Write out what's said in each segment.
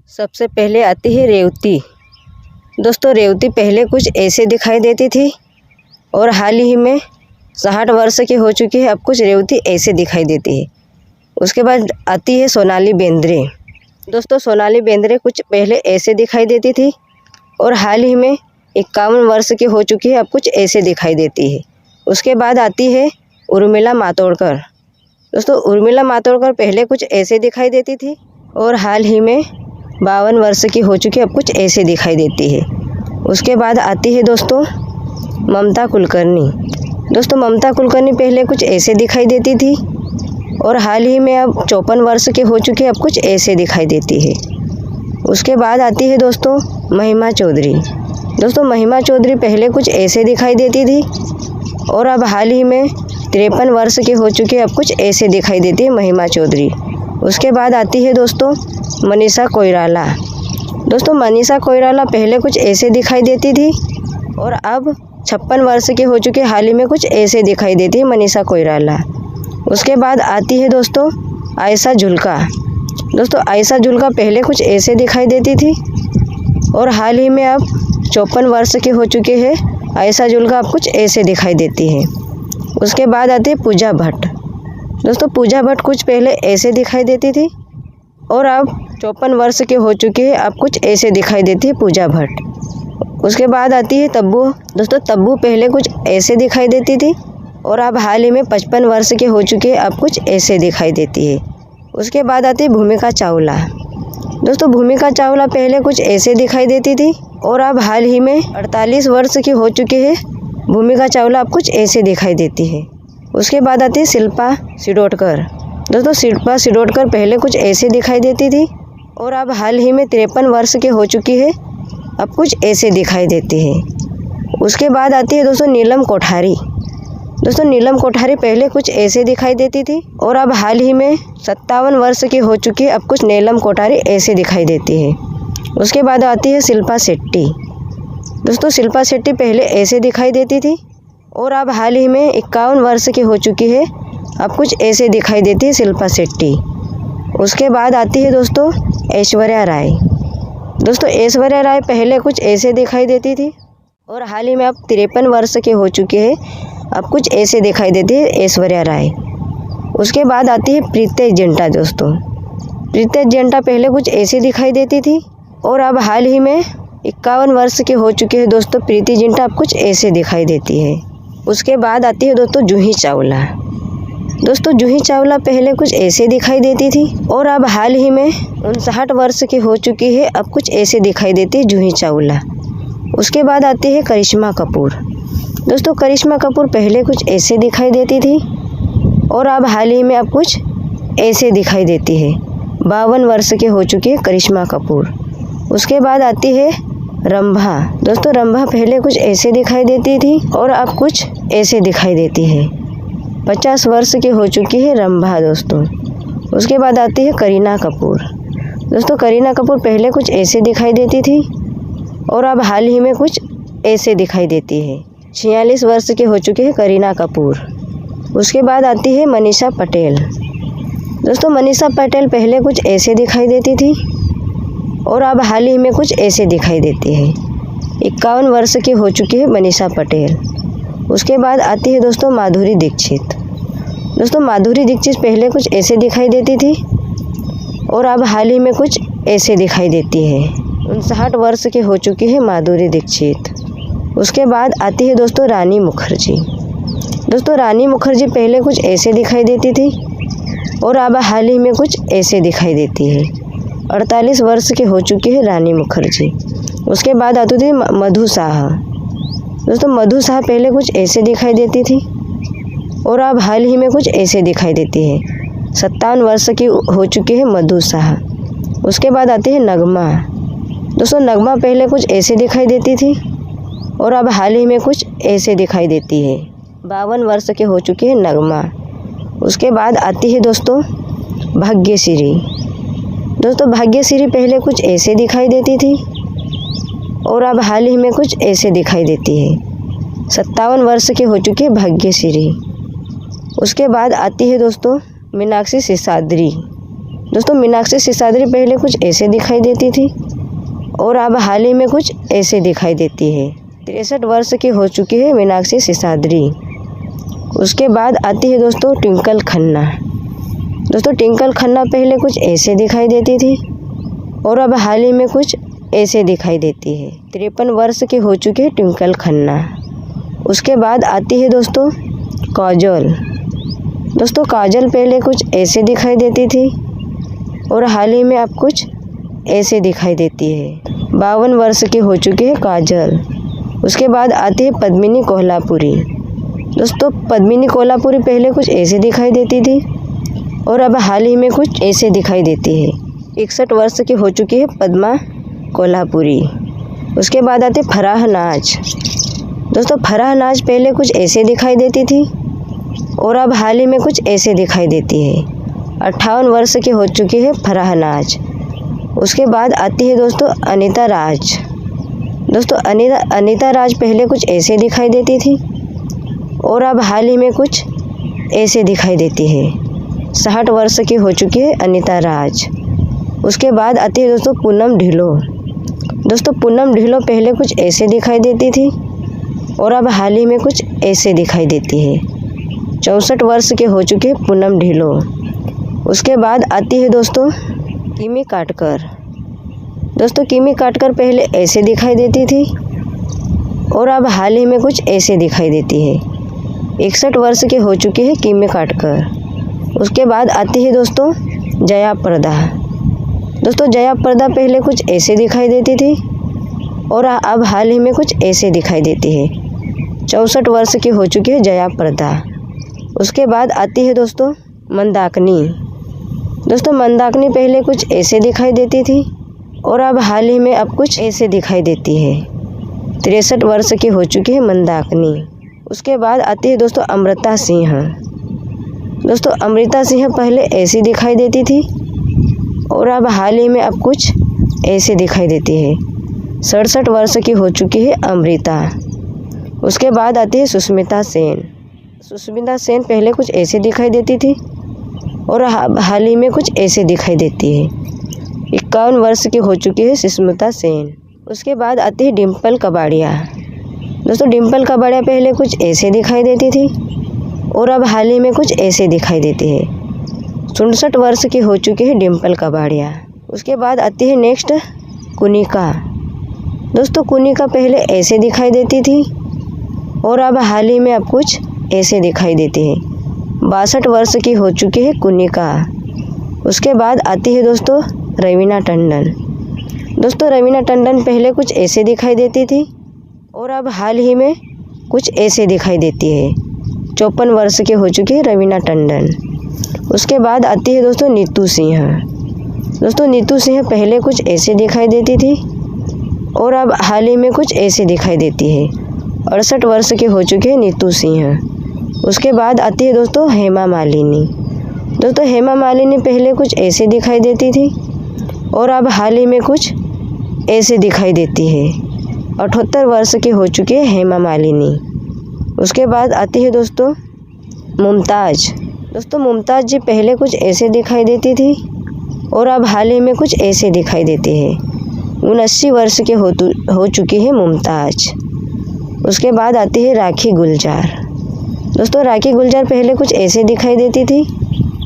सबसे पहले आती है रेवती। दोस्तों रेवती पहले कुछ ऐसे दिखाई देती थी और हाल ही में 60 वर्ष की हो चुकी है, अब कुछ रेवती ऐसे दिखाई देती है। उसके बाद आती है सोनाली बेंद्रे। दोस्तों सोनाली बेंद्रे कुछ पहले ऐसे दिखाई देती थी और हाल ही में 51 वर्ष की हो चुकी है, अब कुछ ऐसे दिखाई देती है। उसके बाद आती है उर्मिला मातोंडकर। दोस्तों उर्मिला मातोंडकर पहले कुछ ऐसे दिखाई देती थी और हाल ही में 52 वर्ष की हो चुकी है, अब कुछ ऐसे दिखाई देती है। उसके बाद आती है दोस्तों ममता कुलकर्णी। दोस्तों ममता कुलकर्णी पहले कुछ ऐसे दिखाई देती थी और हाल ही में अब 54 वर्ष की हो चुकी है, अब कुछ ऐसे दिखाई देती है। उसके बाद आती है दोस्तों महिमा चौधरी। दोस्तों महिमा चौधरी पहले कुछ ऐसे दिखाई देती थी और अब हाल ही में 53 वर्ष की हो चुकी है, अब कुछ ऐसे दिखाई देती है महिमा चौधरी। उसके बाद आती है दोस्तों मनीषा कोइराला। दोस्तों मनीषा कोइराला पहले कुछ ऐसे दिखाई देती थी और अब 56 वर्ष की हो चुकी है, हाल ही में कुछ ऐसे दिखाई देती है मनीषा कोइराला। उसके बाद आती है दोस्तों आयशा जुल्का। दोस्तों आयशा जुल्का पहले कुछ ऐसे दिखाई देती थी और हाल ही में अब 54 वर्ष की हो चुकी है, आयशा जुल्का अब कुछ ऐसे दिखाई देती है। उसके बाद आती है पूजा भट्ट। दोस्तों पूजा भट्ट कुछ पहले ऐसे दिखाई देती थी और अब 54 वर्ष की हो चुकी है, अब कुछ ऐसे दिखाई देती है पूजा भट्ट। उसके बाद आती है तब्बू। दोस्तों तब्बू पहले कुछ ऐसे दिखाई देती थी और अब हाल ही में 55 वर्ष की हो चुकी है, अब कुछ ऐसे दिखाई देती है। उसके बाद आती है भूमिका चावला। दोस्तों भूमिका चावला पहले कुछ ऐसे दिखाई देती थी और अब हाल ही में 48 वर्ष की हो चुकी है, भूमिका चावला अब कुछ ऐसे दिखाई देती है। उसके बाद आती है शिल्पा शिरोडकर। दोस्तों शिल्पा शिरोडकर पहले कुछ ऐसे दिखाई देती थी और अब हाल ही में 53 वर्ष की हो चुकी है, अब कुछ ऐसे दिखाई देती है। उसके बाद आती है दोस्तों नीलम कोठारी। दोस्तों नीलम कोठारी पहले कुछ ऐसे दिखाई देती थी और अब हाल ही में 57 वर्ष की हो चुकी है, अब कुछ नीलम कोठारी ऐसे दिखाई देती है। उसके बाद आती है शिल्पा शेट्टी। दोस्तों शिल्पा शेट्टी पहले ऐसे दिखाई देती थी और अब हाल ही में 51 वर्ष की हो चुकी है, अब कुछ ऐसे दिखाई देती है शिल्पा शेट्टी। उसके बाद आती है दोस्तों ऐश्वर्या राय। दोस्तों ऐश्वर्या राय पहले कुछ ऐसे दिखाई देती थी और हाल ही में अब 53 वर्ष की हो चुकी है, अब कुछ ऐसे दिखाई देती है ऐश्वर्या राय। उसके बाद आती है प्रीति जिंटा। दोस्तों प्रीति जिंटा पहले कुछ ऐसे दिखाई देती थी और अब हाल ही में 51 वर्ष की हो चुकी है दोस्तों प्रीति जिंटा, अब कुछ ऐसे दिखाई देती है। उसके बाद आती है दोस्तों जूही चावला। दोस्तों जूही चावला पहले कुछ ऐसे दिखाई देती थी और अब हाल ही में 59 वर्ष की हो चुकी है, अब कुछ ऐसे दिखाई देती है जूही चावला। उसके बाद आती है करिश्मा कपूर। दोस्तों करिश्मा कपूर पहले कुछ ऐसे दिखाई देती थी और अब हाल ही में अब कुछ ऐसे दिखाई देती है। 52 वर्ष की हो चुकी है करिश्मा कपूर। उसके बाद आती है रंभा। दोस्तों रंभा पहले कुछ ऐसे दिखाई देती थी और अब कुछ ऐसे दिखाई देती है। 50 वर्ष की हो चुकी है रंभा दोस्तों। उसके बाद आती है करीना कपूर। दोस्तों करीना कपूर पहले कुछ ऐसे दिखाई देती थी और अब हाल ही में कुछ ऐसे दिखाई देती है। 46 वर्ष की हो चुकी है करीना कपूर। उसके बाद आती है मनीषा पटेल। दोस्तों मनीषा पटेल पहले कुछ ऐसे दिखाई देती थी और अब हाल ही में कुछ ऐसे दिखाई देती है। 51 वर्ष की हो चुकी है मनीषा पटेल। उसके बाद आती है दोस्तों माधुरी दीक्षित। दोस्तों माधुरी दीक्षित पहले कुछ ऐसे दिखाई देती थी और अब हाल ही में कुछ ऐसे दिखाई देती है। 59 वर्ष की हो चुकी है माधुरी दीक्षित। उसके बाद आती है दोस्तों रानी मुखर्जी। दोस्तों रानी मुखर्जी पहले कुछ ऐसे दिखाई देती थी और अब हाल ही में कुछ ऐसे दिखाई देती है। 48 वर्ष की हो चुकी है रानी मुखर्जी। उसके बाद आती थी मधु साहा। दोस्तों मधु साहा पहले कुछ ऐसे दिखाई देती थी और अब हाल ही में कुछ ऐसे दिखाई देती है। 57 वर्ष की हो चुकी है मधु साहा। उसके बाद आती है नगमा। दोस्तों नगमा पहले कुछ ऐसे दिखाई देती थी और अब हाल ही में कुछ ऐसे दिखाई देती है। 52 वर्ष की हो चुकी है नगमा। उसके बाद आती है दोस्तों भाग्यश्री। दोस्तों भाग्यश्री पहले कुछ ऐसे दिखाई देती थी और अब हाल ही में कुछ ऐसे दिखाई देती है। 57 वर्ष की हो चुकी है भाग्यश्री। उसके बाद आती है दोस्तों मीनाक्षी शेषाद्री। दोस्तों मीनाक्षी सिसाद्री पहले कुछ ऐसे दिखाई देती थी और अब हाल ही में कुछ ऐसे दिखाई देती है। 63 वर्ष की हो चुकी है मीनाक्षी सिसाद्री। उसके बाद आती है दोस्तों ट्विंकल खन्ना। दोस्तों ट्विंकल खन्ना पहले कुछ ऐसे दिखाई देती थी और अब हाल ही में कुछ ऐसे दिखाई देती है। 53 वर्ष की हो चुकी है ट्विंकल खन्ना। उसके बाद आती है दोस्तों काजोल। दोस्तों काजल पहले कुछ ऐसे दिखाई देती थी और हाल ही में अब कुछ ऐसे दिखाई देती है। 52 वर्ष की हो चुकी है काजल। उसके बाद आती है पद्मिनी कोल्हापुरी। दोस्तों पद्मिनी कोल्हापुरी पहले कुछ ऐसे दिखाई देती थी और अब हाल ही में कुछ ऐसे दिखाई देती है। 61 वर्ष की हो चुकी है पद्मा कोल्हापुरी। उसके बाद आती है फराह नाज। दोस्तों फराह नाज पहले कुछ ऐसे दिखाई देती थी और अब हाल ही में कुछ ऐसे दिखाई देती है। 58 वर्ष की हो चुकी है फराह नाज। उसके बाद आती है दोस्तों अनीता राज। दोस्तों अनीता राज पहले कुछ ऐसे दिखाई देती थी और अब हाल ही में कुछ ऐसे दिखाई देती है। 60 वर्ष की हो चुकी है अनीता राज। उसके बाद आती है दोस्तों पूनम ढिल्लों। दोस्तों पूनम ढिल्लों पहले कुछ ऐसे दिखाई देती थी और अब हाल ही में कुछ ऐसे दिखाई देती है। 64 वर्ष की हो चुकी है पूनम ढिल्लों। उसके बाद आती है दोस्तों किमी काटकर। दोस्तों किमी काटकर पहले ऐसे दिखाई देती थी और अब हाल ही में कुछ ऐसे दिखाई देती है। 61 वर्ष की हो चुकी है किमी काटकर। उसके बाद आती है दोस्तों जया प्रदा। दोस्तों जया प्रदा पहले कुछ ऐसे दिखाई देती थी और अब हाल ही में कुछ ऐसे दिखाई देती है। 64 वर्ष की हो चुकी है जया प्रदा। उसके बाद आती है दोस्तों मंदाकिनी। दोस्तों मंदाकिनी पहले कुछ ऐसे दिखाई देती थी और अब हाल ही में अब कुछ ऐसे दिखाई देती है। 63 वर्ष की हो चुकी है मंदाकिनी। उसके बाद आती है दोस्तों अमृता सिंह। दोस्तों अमृता सिंह पहले ऐसी दिखाई देती थी और अब हाल ही में अब कुछ ऐसे दिखाई देती है। 67 वर्ष की हो चुकी है अमृता। उसके बाद आती है सुष्मिता सेन। सुष्मिता सेन पहले कुछ ऐसे दिखाई देती थी और हाल ही में कुछ ऐसे दिखाई देती है। 51 वर्ष की हो चुकी है सुष्मिता सेन। उसके बाद आती है डिम्पल कबाड़िया। दोस्तों डिम्पल कबाड़िया पहले कुछ ऐसे दिखाई देती थी और अब हाल ही में कुछ ऐसे दिखाई देती है। 67 वर्ष की हो चुकी है डिम्पल कबाड़िया। उसके बाद आती है नेक्स्ट कुनिका। दोस्तों कुनिका पहले ऐसे दिखाई देती थी और अब हाल ही में अब कुछ ऐसे दिखाई देती है। 62 वर्ष की हो चुकी है कुनिका। उसके बाद आती है दोस्तों रवीना टंडन। दोस्तों रवीना टंडन पहले कुछ ऐसे दिखाई देती थी और अब हाल ही में कुछ ऐसे दिखाई देती है। 54 वर्ष की हो चुकी है रवीना टंडन। उसके बाद आती है दोस्तों नीतू सिंह। दोस्तों नीतू सिंह पहले कुछ ऐसे दिखाई देती थी और अब हाल ही में कुछ ऐसे दिखाई देती है। 68 वर्ष की हो चुकी है नीतू सिंह। उसके बाद आती है दोस्तों हेमा मालिनी। दोस्तों हेमा मालिनी पहले कुछ ऐसे दिखाई देती थी और अब हाल ही में कुछ ऐसे दिखाई देती है। 78 वर्ष की हो चुकी है हेमा मालिनी। उसके बाद आती है दोस्तों मुमताज़। दोस्तों मुमताज़ जी पहले कुछ ऐसे दिखाई देती थी और अब हाल ही में कुछ ऐसे दिखाई देती है। 79 वर्ष की हो चुकी है मुमताज़। उसके बाद आती है राखी गुलजार। दोस्तों राखी गुलजार पहले कुछ ऐसे दिखाई देती थी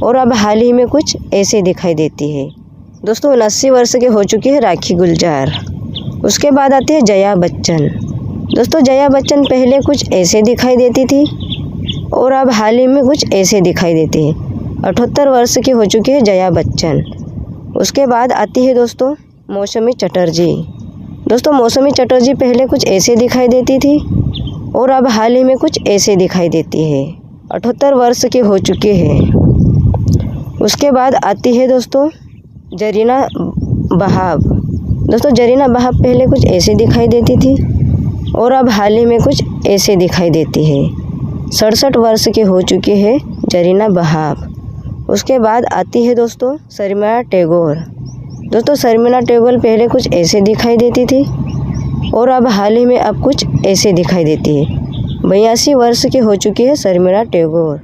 और अब हाल ही में कुछ ऐसे दिखाई देती है। दोस्तों 79 वर्ष की हो चुकी है राखी गुलजार। उसके बाद आती है जया बच्चन। दोस्तों जया बच्चन पहले कुछ ऐसे दिखाई देती थी और अब हाल ही में कुछ ऐसे दिखाई देती है। 78 वर्ष की हो चुकी है जया बच्चन। उसके बाद आती है दोस्तों मौसमी चटर्जी। दोस्तों मौसमी चटर्जी पहले कुछ ऐसे दिखाई देती थी और अब हाल ही में कुछ ऐसे दिखाई देती है। 78 वर्ष की हो चुकी है। उसके बाद आती है दोस्तों जरीना बहाब। दोस्तों जरीना बहाब पहले कुछ ऐसे दिखाई देती थी और अब हाल ही में कुछ ऐसे दिखाई देती है। 67 वर्ष की हो चुकी है जरीना बहाब। उसके बाद आती है दोस्तों शर्मिला टैगोर। दोस्तों शर्मिला टैगोर पहले कुछ ऐसे दिखाई देती थी और अब हाल ही में अब कुछ ऐसे दिखाई देती है। 82 वर्ष की हो चुकी है शर्मिला टैगोर।